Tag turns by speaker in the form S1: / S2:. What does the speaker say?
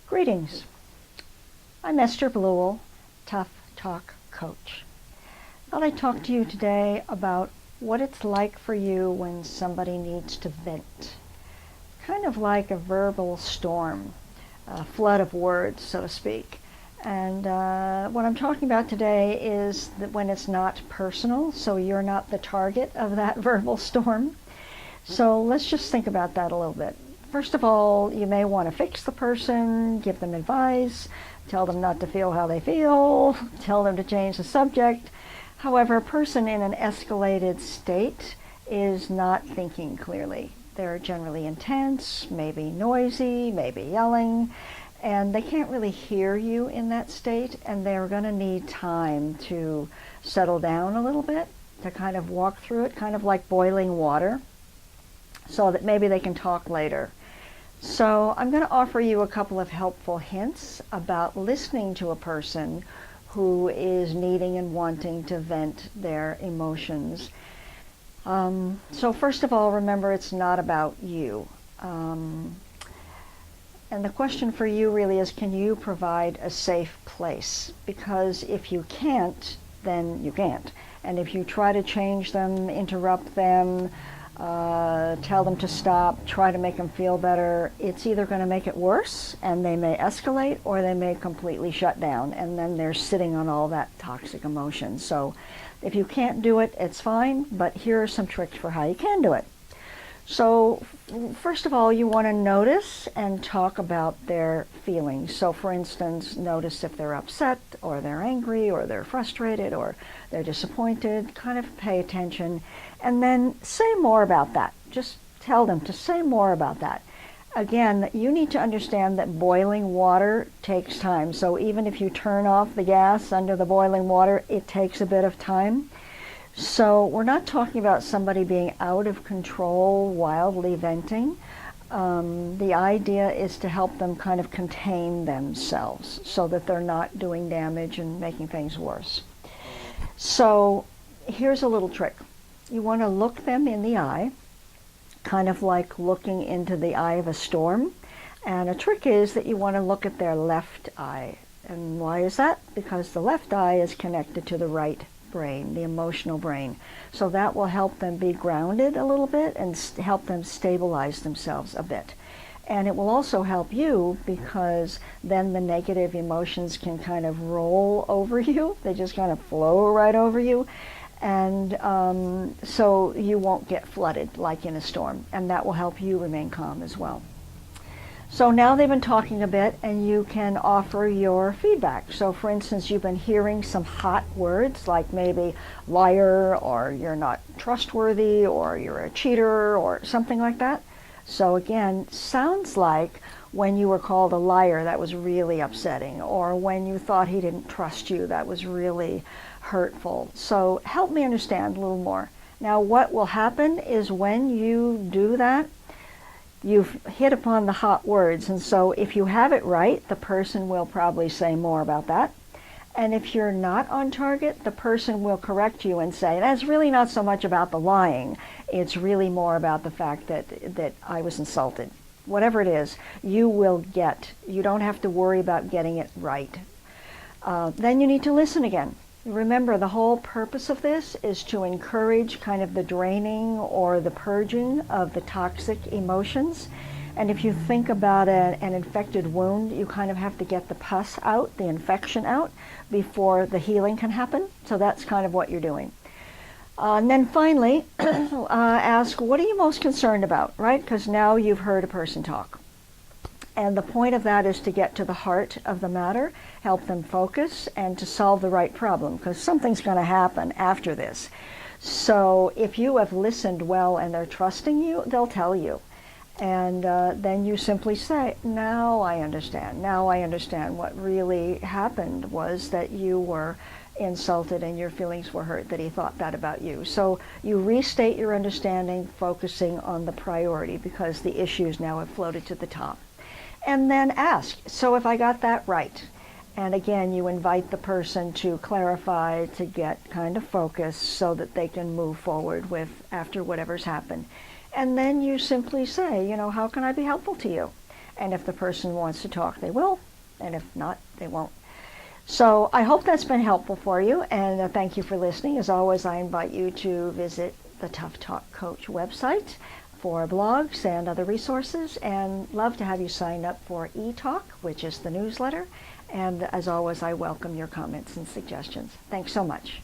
S1: Greetings. I'm Esther Bluell, Tough Talk Coach. I thought I'd talk to you today about what it's like for you when somebody needs to vent. Kind of like a verbal storm, a flood of words, so to speak. And what I'm talking about today is that when it's not personal, so you're not the target of that verbal storm. So let's just think about that a little bit. First of all, you may want to fix the person, give them advice, tell them not to feel how they feel, tell them to change the subject. However, a person in an escalated state is not thinking clearly. They're generally intense, maybe noisy, maybe yelling, and they can't really hear you in that state, and they're going to need time to settle down a little bit, to kind of walk through it, kind of like boiling water, so that maybe they can talk later. So I'm going to offer you a couple of helpful hints about listening to a person who is needing and wanting to vent their emotions. So first of all, remember it's not about you. And the question for you really is, can you provide a safe place? Because if you can't, then you can't. And if you try to change them, interrupt them, tell them to stop, try to make them feel better, it's either going to make it worse and they may escalate, or they may completely shut down, and then they're sitting on all that toxic emotion. So if you can't do it, it's fine, but here are some tricks for how you can do it. So first of all, you want to notice and talk about their feelings. So for instance, notice if they're upset, or they're angry, or they're frustrated, or they're disappointed. Kind of pay attention, and then say more about that. Just tell them to say more about that. Again, you need to understand that boiling water takes time. So even if you turn off the gas under the boiling water, it takes a bit of time. So we're not talking about somebody being out of control, wildly venting. The idea is to help them kind of contain themselves so that they're not doing damage and making things worse. So here's a little trick. You want to look them in the eye, kind of like looking into the eye of a storm. And a trick is that you want to look at their left eye. And why is that? Because the left eye is connected to the right brain, the emotional brain. So that will help them be grounded a little bit and help them stabilize themselves a bit. And it will also help you, because then the negative emotions can kind of roll over you. They just kind of flow right over you. And so you won't get flooded like in a storm. And that will help you remain calm as well. So now they've been talking a bit, and you can offer your feedback. So for instance, you've been hearing some hot words like maybe liar, or you're not trustworthy, or you're a cheater, or something like that. So again, sounds like when you were called a liar, that was really upsetting, or when you thought he didn't trust you, that was really hurtful. So help me understand a little more. Now what will happen is when you do that, you've hit upon the hot words, and so if you have it right, the person will probably say more about that. And if you're not on target, the person will correct you and say, that's really not so much about the lying, it's really more about the fact that I was insulted. Whatever it is, you will get. You don't have to worry about getting it right. Then you need to listen again. Remember, the whole purpose of this is to encourage kind of the draining or the purging of the toxic emotions. And if you think about an infected wound, you kind of have to get the pus out, the infection out, before the healing can happen. So that's kind of what you're doing. And then finally, ask, what are you most concerned about, right? Because now you've heard a person talk. And the point of that is to get to the heart of the matter, help them focus, and to solve the right problem, because something's going to happen after this. So if you have listened well and they're trusting you, they'll tell you. And then you simply say, now I understand. Now I understand what really happened was that you were insulted and your feelings were hurt, that he thought that about you. So you restate your understanding, focusing on the priority, because the issues now have floated to the top. And then ask, so if I got that right? And again, you invite the person to clarify, to get kind of focused so that they can move forward with after whatever's happened. And then you simply say, how can I be helpful to you? And if the person wants to talk, they will. And if not, they won't. So I hope that's been helpful for you, and thank you for listening. As always, I invite you to visit the Tough Talk Coach website for blogs and other resources, and love to have you sign up for eTalk, which is the newsletter. And as always, I welcome your comments and suggestions. Thanks so much.